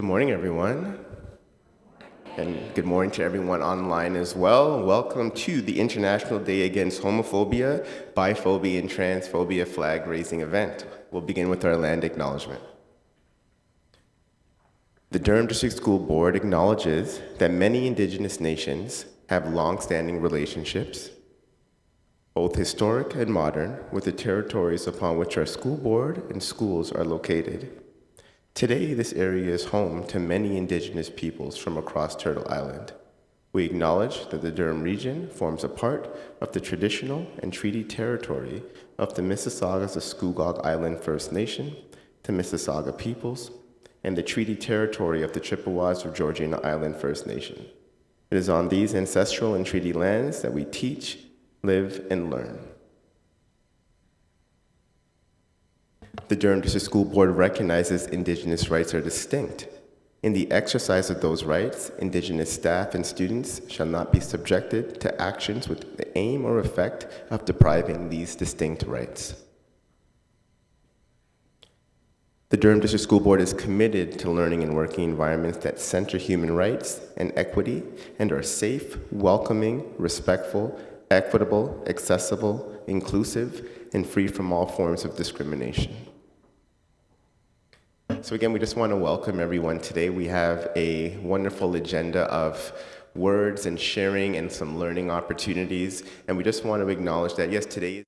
Good morning, everyone. And good morning to everyone online as well. Welcome to the International Day Against Homophobia, Biphobia, and Transphobia flag-raising event. We'll begin with our land acknowledgement. The Durham District School Board acknowledges that many Indigenous nations have long-standing relationships, both historic and modern, with the territories upon which our school board and schools are located. Today, this area is home to many Indigenous peoples from across Turtle Island. We acknowledge that the Durham region forms a part of the traditional and treaty territory of the Mississaugas of Scugog Island First Nation, the Mississauga peoples, and the treaty territory of the Chippewas of Georgiana Island First Nation. It is on these ancestral and treaty lands that we teach, live, and learn. The Durham District School Board recognizes Indigenous rights are distinct. In the exercise of those rights, Indigenous staff and students shall not be subjected to actions with the aim or effect of depriving these distinct rights. The Durham District School Board is committed to learning and working environments that center human rights and equity and are safe, welcoming, respectful, equitable, accessible, inclusive, and free from all forms of discrimination. So again, we just want to welcome everyone today. We have a wonderful agenda of words and sharing and some learning opportunities. And we just want to acknowledge that, yes, today is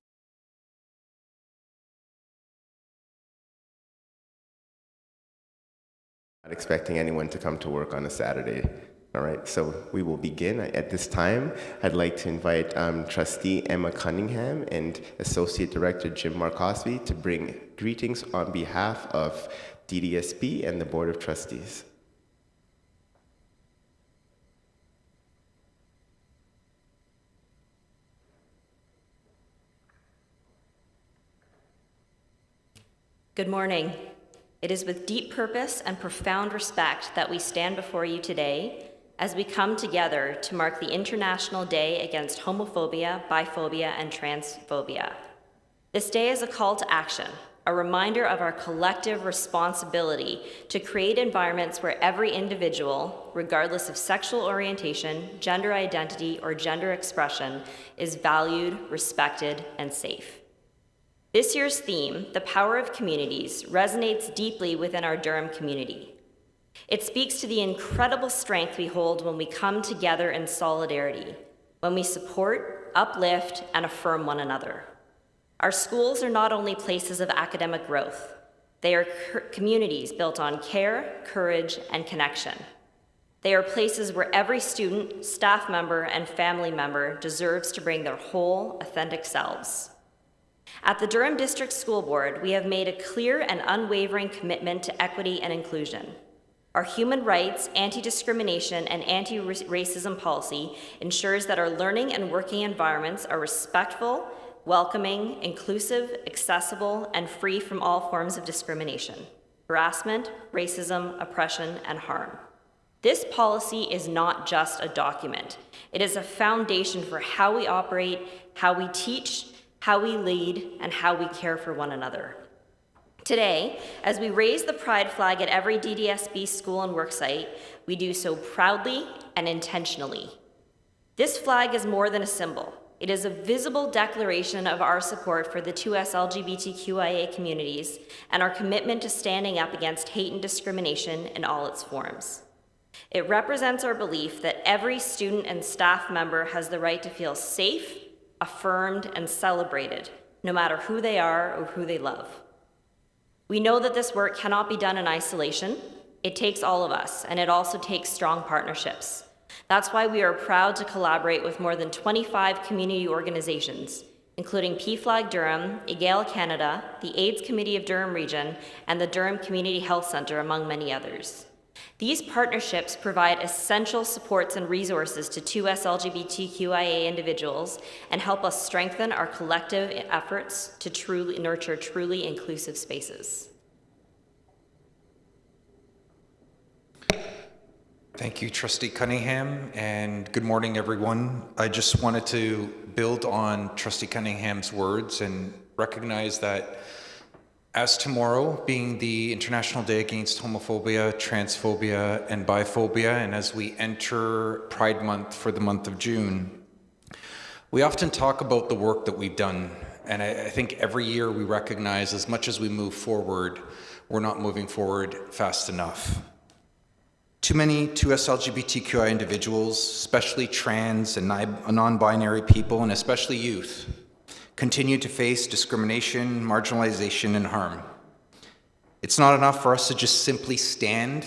not expecting anyone to come to work on a Saturday. All right, so we will begin. At this time, I'd like to invite Trustee Emma Cunningham and Associate Director Jim Markosby to bring greetings on behalf of DDSB and the Board of Trustees. Good morning. It is with deep purpose and profound respect that we stand before you today as we come together to mark the International Day Against Homophobia, Biphobia, and Transphobia. This day is a call to action, a reminder of our collective responsibility to create environments where every individual, regardless of sexual orientation, gender identity, or gender expression, is valued, respected, and safe. This year's theme, The Power of Communities, resonates deeply within our Durham community. It speaks to the incredible strength we hold when we come together in solidarity, when we support, uplift, and affirm one another. Our schools are not only places of academic growth, they are communities built on care, courage, and connection. They are places where every student, staff member, and family member deserves to bring their whole, authentic selves. At the Durham District School Board, we have made a clear and unwavering commitment to equity and inclusion. Our human rights, anti-discrimination, and anti-racism policy ensures that our learning and working environments are respectful, welcoming, inclusive, accessible, and free from all forms of discrimination, harassment, racism, oppression, and harm. This policy is not just a document. It is a foundation for how we operate, how we teach, how we lead, and how we care for one another. Today, as we raise the pride flag at every DDSB school and worksite, we do so proudly and intentionally. This flag is more than a symbol. It is a visible declaration of our support for the 2S LGBTQIA communities and our commitment to standing up against hate and discrimination in all its forms. It represents our belief that every student and staff member has the right to feel safe, affirmed, and celebrated, no matter who they are or who they love. We know that this work cannot be done in isolation. It takes all of us, and it also takes strong partnerships. That's why we are proud to collaborate with more than 25 community organizations, including PFLAG Durham, EGALE Canada, the AIDS Committee of Durham Region, and the Durham Community Health Centre, among many others. These partnerships provide essential supports and resources to 2S LGBTQIA individuals and help us strengthen our collective efforts to truly nurture truly inclusive spaces. Thank you, Trustee Cunningham, and good morning, everyone. I just wanted to build on Trustee Cunningham's words and recognize that As tomorrow being the International Day Against Homophobia, Transphobia, and Biphobia, and as we enter Pride Month for the month of June, we often talk about the work that we've done, and I think every year we recognize as much as we move forward, we're not moving forward fast enough. Too many 2S LGBTQI individuals, especially trans and non-binary people, and especially youth, continue to face discrimination, marginalization, and harm. It's not enough for us to just simply stand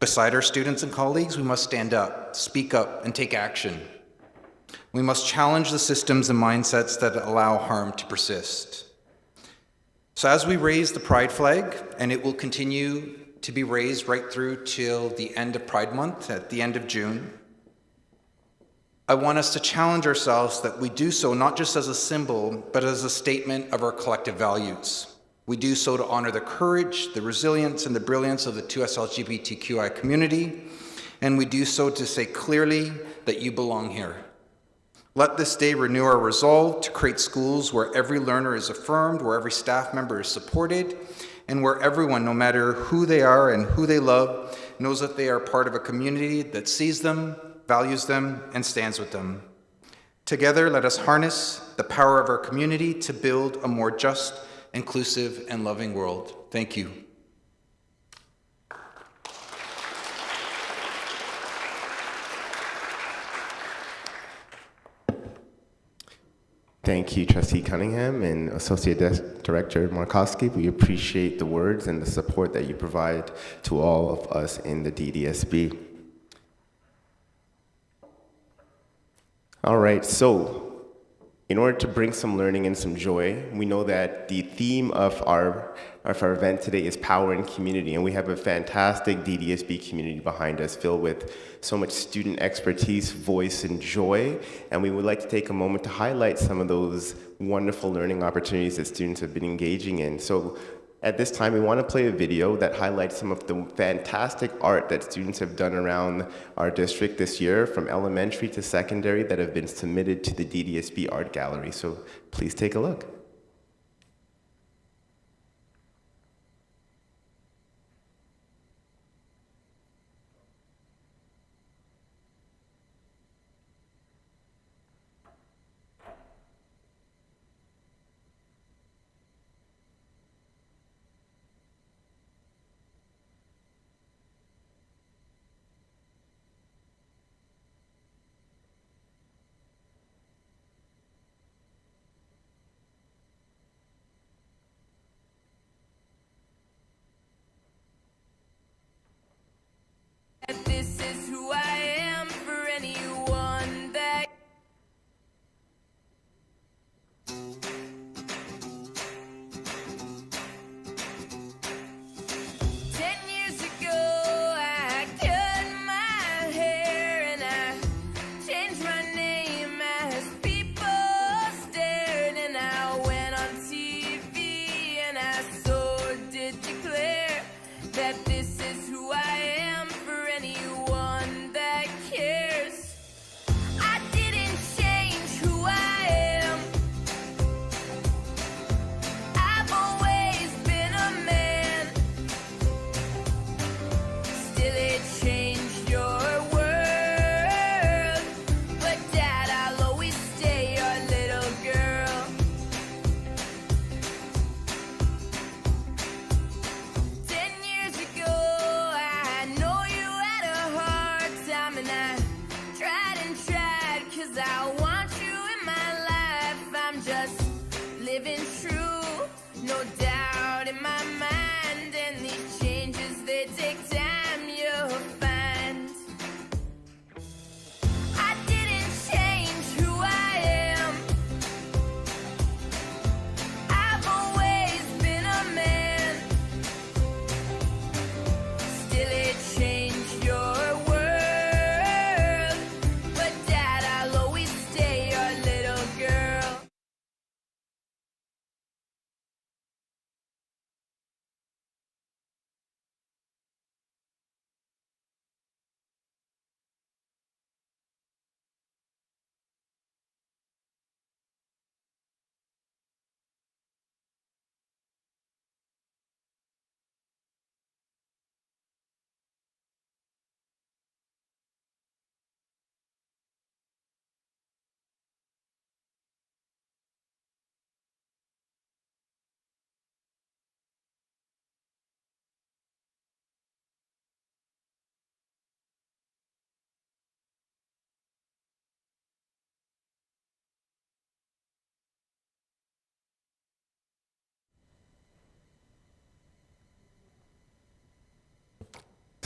beside our students and colleagues. We must stand up, speak up, and take action. We must challenge the systems and mindsets that allow harm to persist. So as we raise the Pride flag, and it will continue to be raised right through till the end of Pride Month, at the end of June, I want us to challenge ourselves that we do so not just as a symbol, but as a statement of our collective values. We do so to honor the courage, the resilience, and the brilliance of the 2S LGBTQI community, and we do so to say clearly that you belong here. Let this day renew our resolve to create schools where every learner is affirmed, where every staff member is supported, and where everyone, no matter who they are and who they love, knows that they are part of a community that sees them, values them, and stands with them. Together, let us harness the power of our community to build a more just, inclusive, and loving world. Thank you. Thank you, Trustee Cunningham and Associate Director Markowski. We appreciate the words and the support that you provide to all of us in the DDSB. All right, so in order to bring some learning and some joy, we know that the theme of our event today is power and community, and we have a fantastic DDSB community behind us filled with so much student expertise, voice, and joy, and we would like to take a moment to highlight some of those wonderful learning opportunities that students have been engaging in. So at this time, we want to play a video that highlights some of the fantastic art that students have done around our district this year, from elementary to secondary, that have been submitted to the DDSB Art Gallery. So please take a look.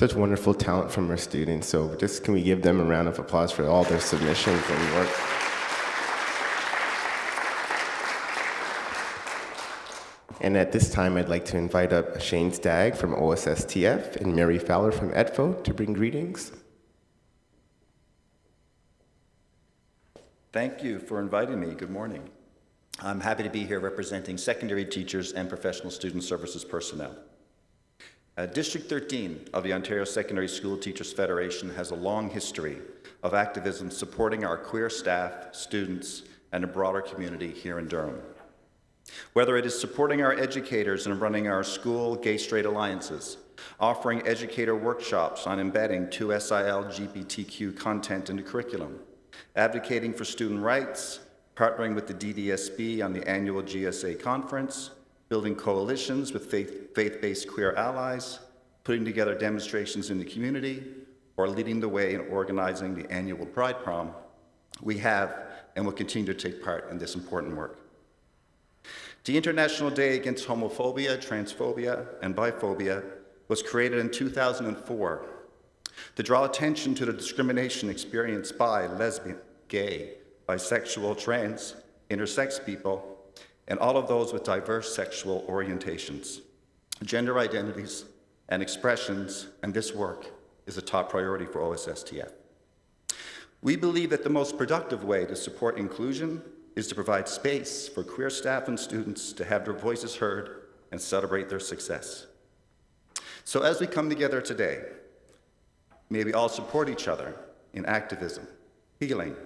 Such wonderful talent from our students. So just can we give them a round of applause for all their submissions and work? And at this time, I'd like to invite up Shane Stagg from OSSTF and Mary Fowler from EDFO to bring greetings. Thank you for inviting me. Good morning. I'm happy to be here representing secondary teachers and professional student services personnel. District 13 of the Ontario Secondary School Teachers Federation has a long history of activism supporting our queer staff, students, and a broader community here in Durham. Whether it is supporting our educators and running our school gay-straight alliances, offering educator workshops on embedding 2SIL LGBTQ content into curriculum, advocating for student rights, partnering with the DDSB on the annual GSA conference, building coalitions with faith-based queer allies, putting together demonstrations in the community, or leading the way in organizing the annual Pride Prom, we have and will continue to take part in this important work. The International Day Against Homophobia, Transphobia, and Biphobia was created in 2004 to draw attention to the discrimination experienced by lesbian, gay, bisexual, trans, intersex people, and all of those with diverse sexual orientations, gender identities, and expressions, and this work is a top priority for OSSTF. We believe that the most productive way to support inclusion is to provide space for queer staff and students to have their voices heard and celebrate their success. So as we come together today, may we all support each other in activism, healing,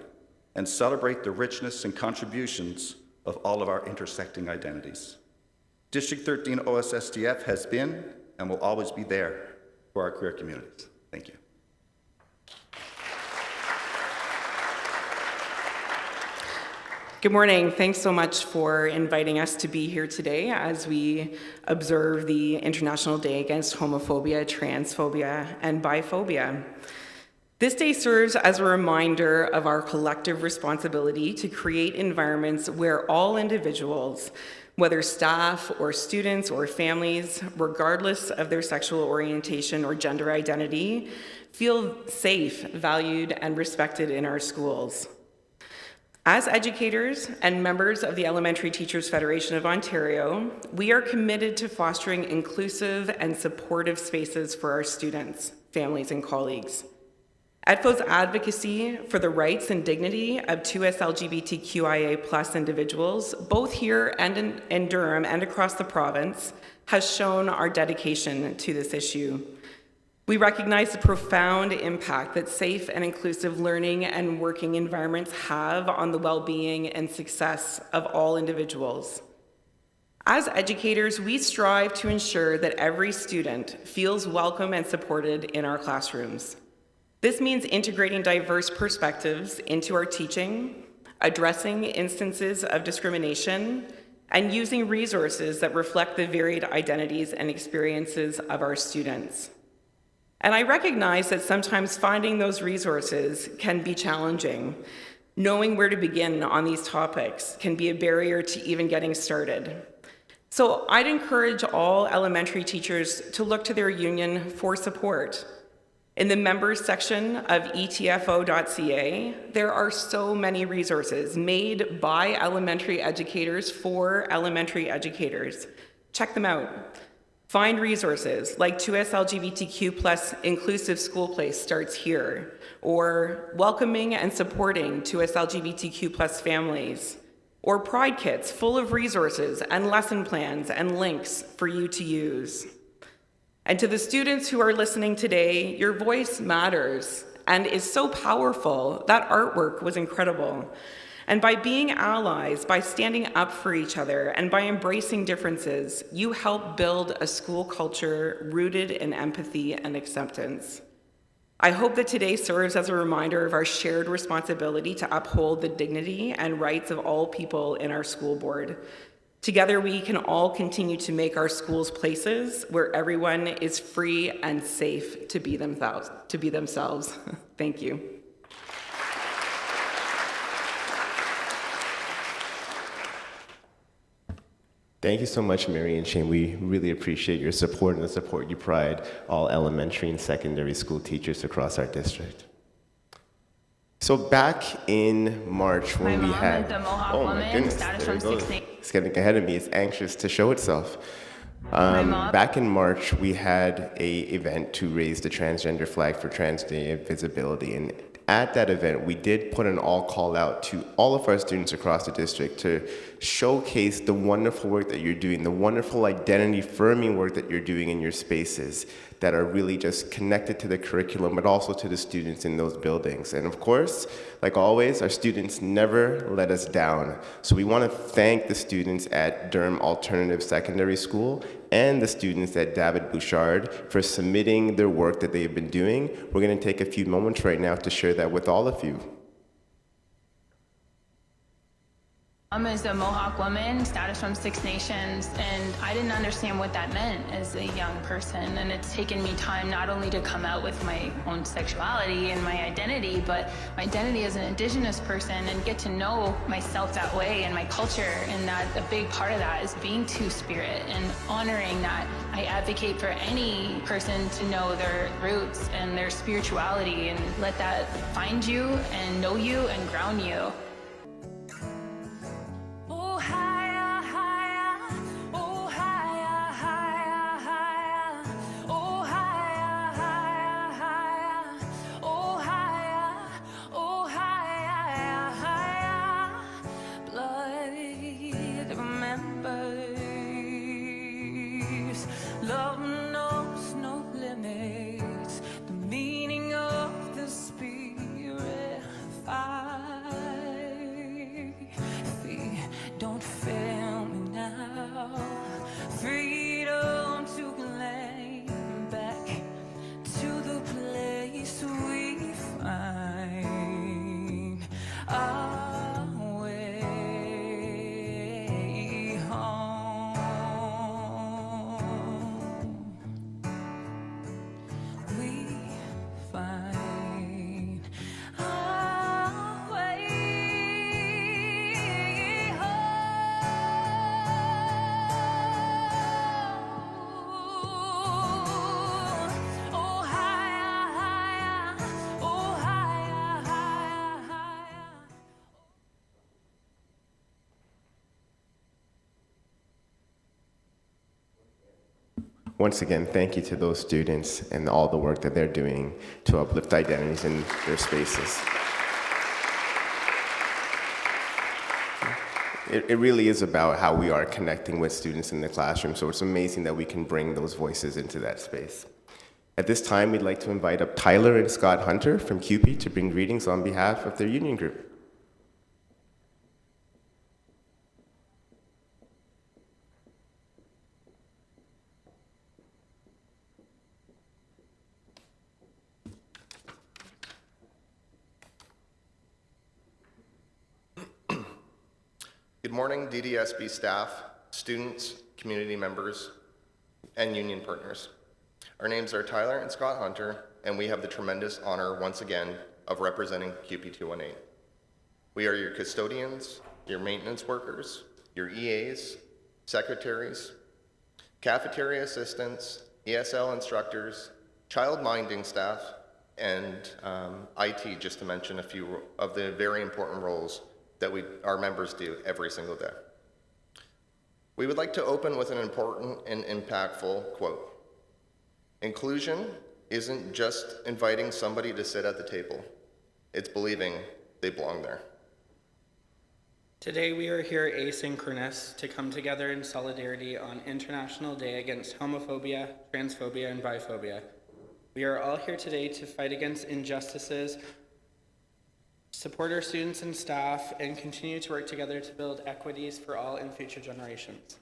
and celebrate the richness and contributions of all of our intersecting identities. District 13 OSSTF has been and will always be there for our queer communities. Thank you. Good morning. Thanks so much for inviting us to be here today as we observe the International Day Against Homophobia, Transphobia, and Biphobia. This day serves as a reminder of our collective responsibility to create environments where all individuals, whether staff or students or families, regardless of their sexual orientation or gender identity, feel safe, valued, and respected in our schools. As educators and members of the Elementary Teachers Federation of Ontario, we are committed to fostering inclusive and supportive spaces for our students, families, and colleagues. EDFO's advocacy for the rights and dignity of 2S LGBTQIA+ individuals, both here and in Durham and across the province, has shown our dedication to this issue. We recognize the profound impact that safe and inclusive learning and working environments have on the well-being and success of all individuals. As educators, we strive to ensure that every student feels welcome and supported in our classrooms. This means integrating diverse perspectives into our teaching, addressing instances of discrimination, and using resources that reflect the varied identities and experiences of our students. And I recognize that sometimes finding those resources can be challenging. Knowing where to begin on these topics can be a barrier to even getting started. So I'd encourage all elementary teachers to look to their union for support. In the members section of etfo.ca, there are so many resources made by elementary educators for elementary educators. Check them out. Find resources like 2S LGBTQ+ Inclusive School Place starts here, or welcoming and supporting 2S LGBTQ+ families, or Pride Kits full of resources and lesson plans and links for you to use. And to the students who are listening today, your voice matters and is so powerful. That artwork was incredible. And by being allies, by standing up for each other, and by embracing differences, you help build a school culture rooted in empathy and acceptance. I hope that today serves as a reminder of our shared responsibility to uphold the dignity and rights of all people in our school board. Together, we can all continue to make our schools places where everyone is free and safe to be themselves. Thank you. Thank you so much, Mary and Shane. We really appreciate your support and the support you provide all elementary and secondary school teachers across our district. So back in March when we had, oh my goodness, there it goes. It's getting ahead of me. It's anxious to show itself. Back in March, we had an event to raise the transgender flag for Trans Day of Visibility. And at that event, we did put an all call out to all of our students across the district to showcase the wonderful work that you're doing, the wonderful identity firming work that you're doing in your spaces that are really just connected to the curriculum, but also to the students in those buildings. And of course, like always, our students never let us down. So we want to thank the students at Durham Alternative Secondary School and the students at David Bouchard for submitting their work that they've been doing. We're going to take a few moments right now to share that with all of you. As a Mohawk woman, status from Six Nations, and I didn't understand what that meant as a young person. And it's taken me time not only to come out with my own sexuality and my identity, but my identity as an Indigenous person and get to know myself that way and my culture. And that a big part of that is being Two-Spirit and honoring that. I advocate for any person to know their roots and their spirituality and let that find you and know you and ground you. Love knows no limits. The meaning of the spirit free. Don't fail me now. Freedom to claim back to the place we find our way home. We find our way home. Oh, higher, higher. Oh, higher, higher, higher. Once again, thank you to those students and all the work that they're doing to uplift identities in their spaces. It really is about how we are connecting with students in the classroom, so it's amazing that we can bring those voices into that space. At this time, we'd like to invite up Tyler and Scott Hunter from CUPE to bring greetings on behalf of their union group. Good morning, DDSB staff, students, community members, and union partners. Our names are Tyler and Scott Hunter, and we have the tremendous honor once again of representing CUPE 218. We are your custodians, your maintenance workers, your EAs, secretaries, cafeteria assistants, ESL instructors, child minding staff, and IT, just to mention a few of the very important roles that our members do every single day. We would like to open with an important and impactful quote. Inclusion isn't just inviting somebody to sit at the table. It's believing they belong there. Today we are here asynchronous to come together in solidarity on International Day Against Homophobia, Transphobia, and Biphobia. We are all here today to fight against injustices, support our students and staff, and continue to work together to build equities for all in future generations.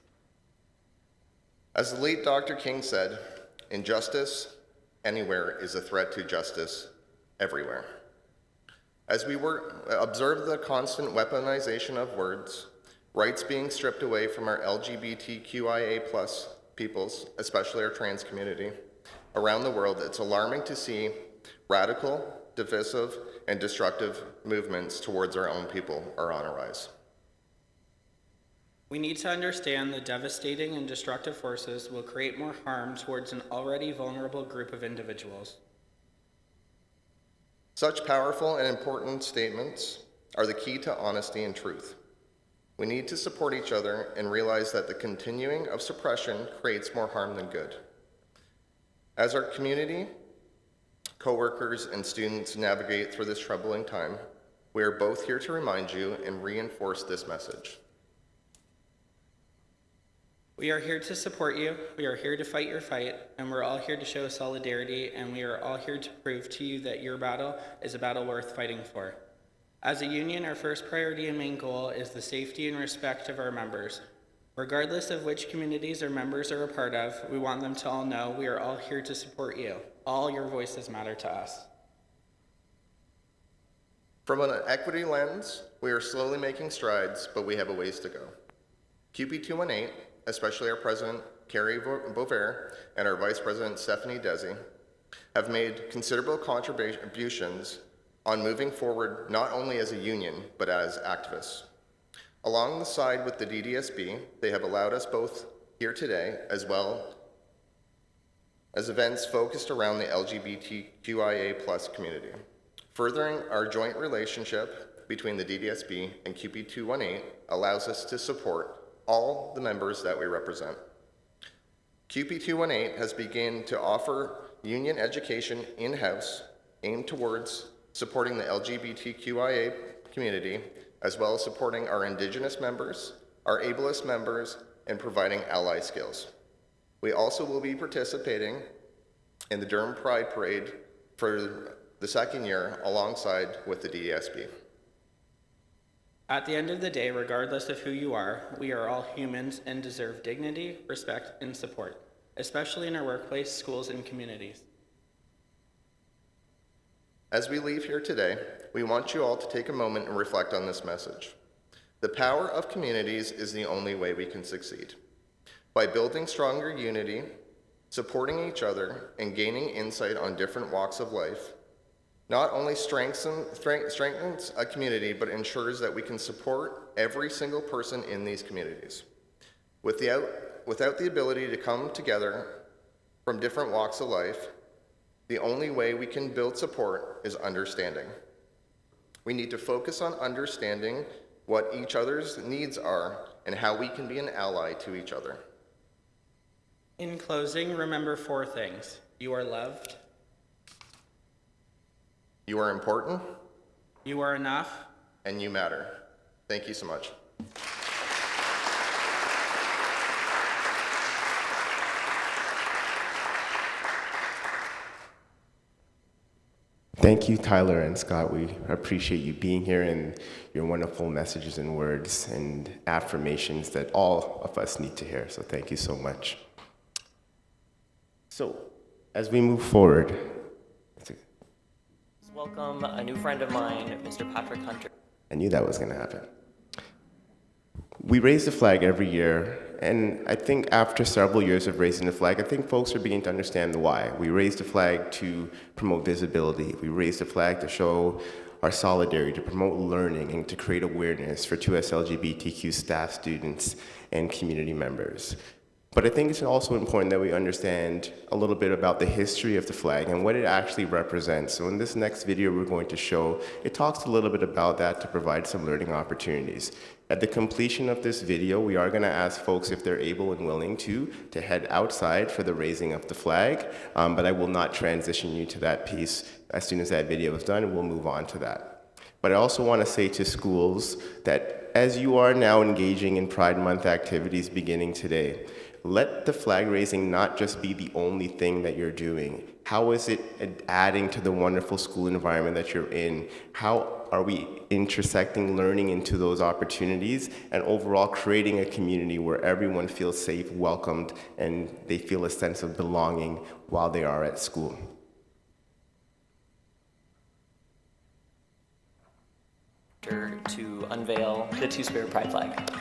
As the late Dr. King said, injustice anywhere is a threat to justice everywhere. As we observe the constant weaponization of words, rights being stripped away from our LGBTQIA+ peoples, especially our trans community, around the world, it's alarming to see radical, divisive, and destructive movements towards our own people are on a rise. We need to understand the devastating and destructive forces will create more harm towards an already vulnerable group of individuals. Such powerful and important statements are the key to honesty and truth. We need to support each other and realize that the continuing of suppression creates more harm than good. As our community, coworkers, and students navigate through this troubling time, we are both here to remind you and reinforce this message. We are here to support you, we are here to fight your fight, and we're all here to show solidarity, and we are all here to prove to you that your battle is a battle worth fighting for. As a union, our first priority and main goal is the safety and respect of our members. Regardless of which communities our members are a part of, we want them to all know we are all here to support you. All your voices matter to us. From an equity lens, we are slowly making strides, but we have a ways to go. QP218, especially our president, Carrie Bover, and our vice president, Stephanie Desi, have made considerable contributions on moving forward not only as a union, but as activists. Along the side with the DDSB, they have allowed us both here today, as well as events focused around the LGBTQIA+ community. Furthering our joint relationship between the DDSB and QP218 allows us to support all the members that we represent. QP218 has begun to offer union education in-house aimed towards supporting the LGBTQIA community, as well as supporting our Indigenous members, our ableist members, and providing ally skills. We also will be participating in the Durham Pride Parade for the second year alongside with the DDSB. At the end of the day, regardless of who you are, we are all humans and deserve dignity, respect, and support, especially in our workplace, schools, and communities. As we leave here today, we want you all to take a moment and reflect on this message. The power of communities is the only way we can succeed. By building stronger unity, supporting each other, and gaining insight on different walks of life, not only strengthens a community, but ensures that we can support every single person in these communities. Without the ability to come together from different walks of life, the only way we can build support is understanding. We need to focus on understanding what each other's needs are and how we can be an ally to each other. In closing, remember 4 things. You are loved. You are important. You are enough. And you matter. Thank you so much. Thank you, Tyler and Scott. We appreciate you being here and your wonderful messages and words and affirmations that all of us need to hear. So thank you so much. So as we move forward, welcome a new friend of mine, Mr. Patrick Hunter. I knew that was going to happen. We raise the flag every year, and I think after several years of raising the flag, I think folks are beginning to understand the why. We raise the flag to promote visibility. We raise the flag to show our solidarity, to promote learning, and to create awareness for 2S LGBTQ staff, students, and community members. But I think it's also important that we understand a little bit about the history of the flag and what it actually represents. So in this next video we're going to show, it talks a little bit about that to provide some learning opportunities. At the completion of this video, we are going to ask folks if they're able and willing to head outside for the raising of the flag, but I will not transition you to that piece. As soon as that video is done, we'll move on to that. But I also want to say to schools that as you are now engaging in Pride Month activities beginning today, let the flag raising not just be the only thing that you're doing. How is it adding to the wonderful school environment that you're in? How are we intersecting learning into those opportunities and overall creating a community where everyone feels safe, welcomed, and they feel a sense of belonging while they are at school? To unveil the Two-Spirit Pride flag.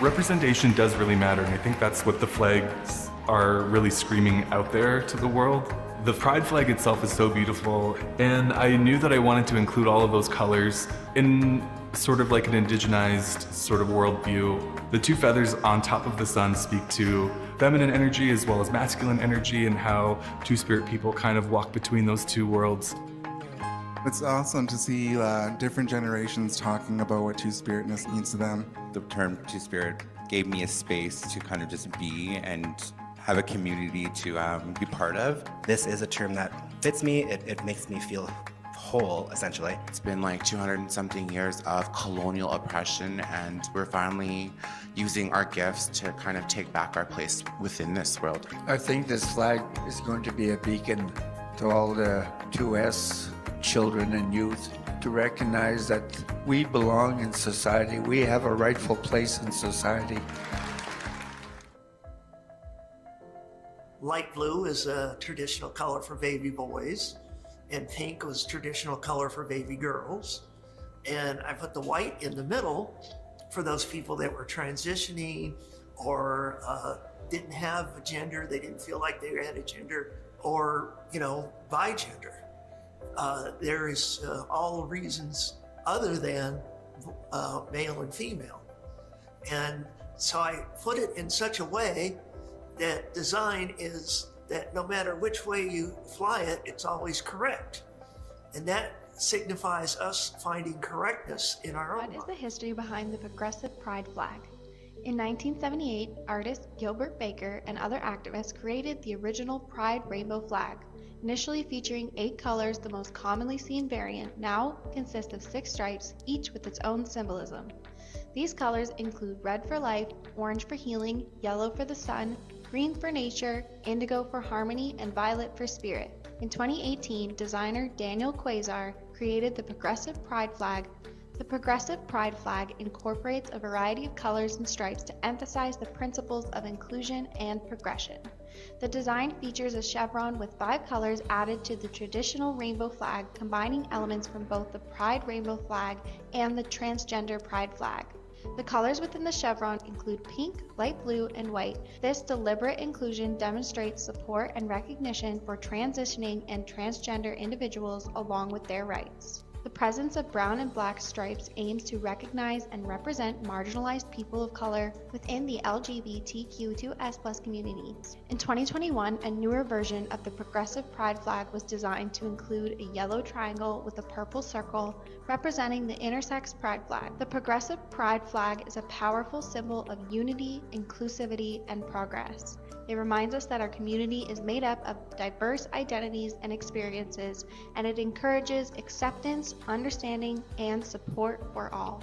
Representation does really matter, and I think that's what the flags are really screaming out there to the world. The pride flag itself is so beautiful, and I knew that I wanted to include all of those colors in sort of like an indigenized sort of worldview. The two feathers on top of the sun speak to feminine energy as well as masculine energy, and how Two-Spirit people kind of walk between those two worlds. It's awesome to see different generations talking about what Two-Spiritness means to them. The term Two-Spirit gave me a space to kind of just be and have a community to be part of. This is a term that fits me. It makes me feel whole, essentially. It's been like 200 and something years of colonial oppression, and we're finally using our gifts to kind of take back our place within this world. I think this flag is going to be a beacon to all the 2S children and youth to recognize that we belong in society. We have a rightful place in society. Light blue is a traditional color for baby boys, and pink was traditional color for baby girls. And I put the white in the middle for those people that were transitioning or didn't have a gender, they didn't feel like they had a gender, or, bi-gender. There is all reasons other than male and female. And so I put it in such a way that design is that no matter which way you fly it, it's always correct. And that signifies us finding correctness in our own life. What is the history behind the progressive pride flag? In 1978, artist Gilbert Baker and other activists created the original Pride rainbow flag, initially featuring 8 colors. The most commonly seen variant now consists of 6 stripes, each with its own symbolism. These colors include red for life, orange for healing, yellow for the sun, green for nature, indigo for harmony, and violet for spirit. In 2018, designer Daniel Quasar created the Progressive Pride flag. The Progressive Pride flag incorporates a variety of colors and stripes to emphasize the principles of inclusion and progression. The design features a chevron with 5 colors added to the traditional rainbow flag, combining elements from both the Pride rainbow flag and the transgender Pride flag. The colors within the chevron include pink, light blue, and white. This deliberate inclusion demonstrates support and recognition for transitioning and transgender individuals along with their rights. The presence of brown and black stripes aims to recognize and represent marginalized people of color within the LGBTQ2S+ community. In 2021, a newer version of the Progressive Pride flag was designed to include a yellow triangle with a purple circle representing the intersex pride flag. The Progressive Pride flag is a powerful symbol of unity, inclusivity, and progress. It reminds us that our community is made up of diverse identities and experiences, and it encourages acceptance, understanding, and support for all.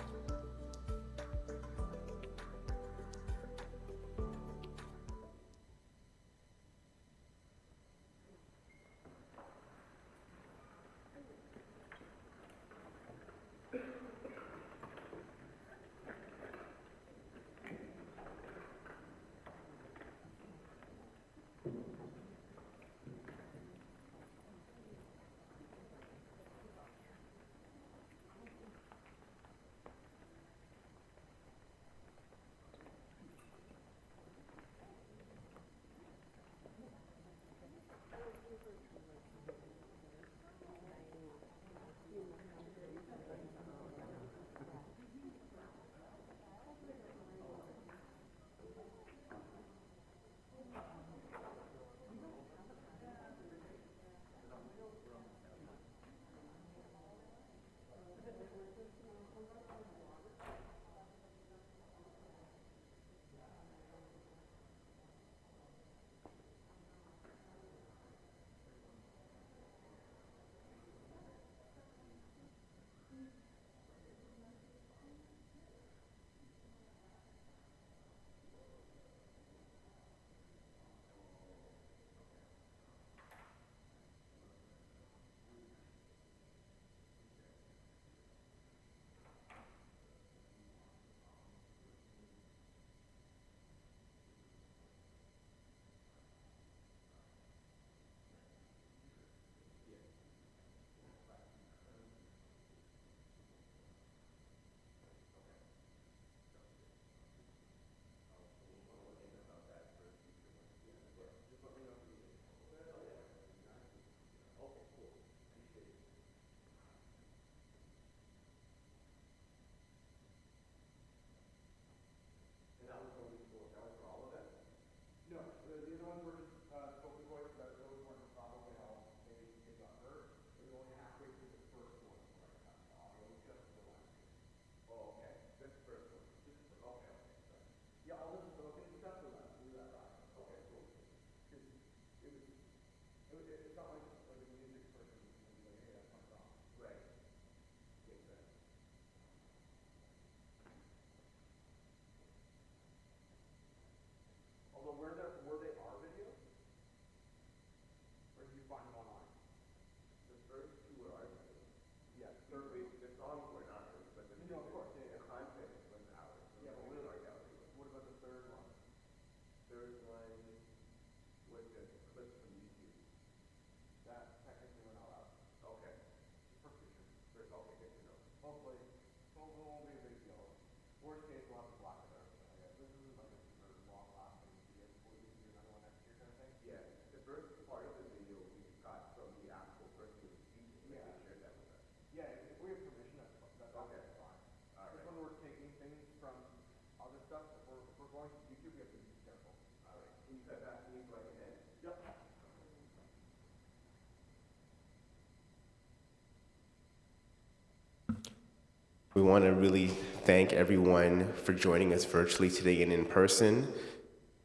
We want to really thank everyone for joining us virtually today and in person.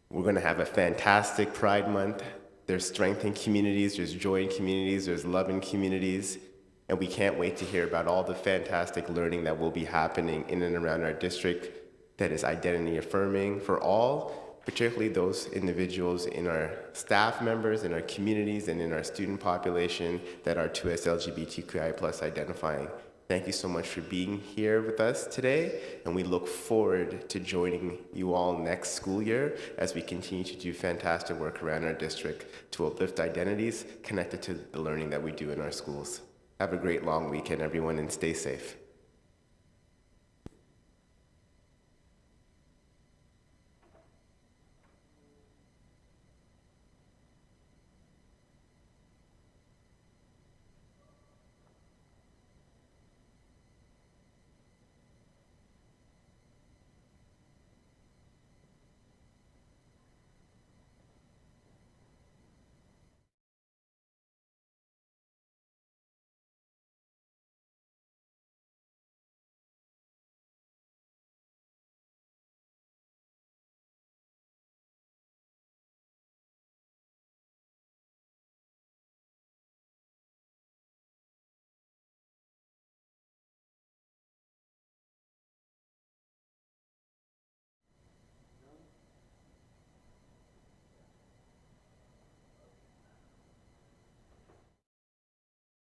We're going to have a fantastic Pride Month. There's strength in communities, there's joy in communities, there's love in communities, and we can't wait to hear about all the fantastic learning that will be happening in and around our district that is identity affirming for all, particularly those individuals in our staff members, in our communities, and in our student population that are 2S LGBTQI+ identifying. Thank you so much for being here with us today, and we look forward to joining you all next school year as we continue to do fantastic work around our district to uplift identities connected to the learning that we do in our schools. Have a great long weekend, everyone, and stay safe.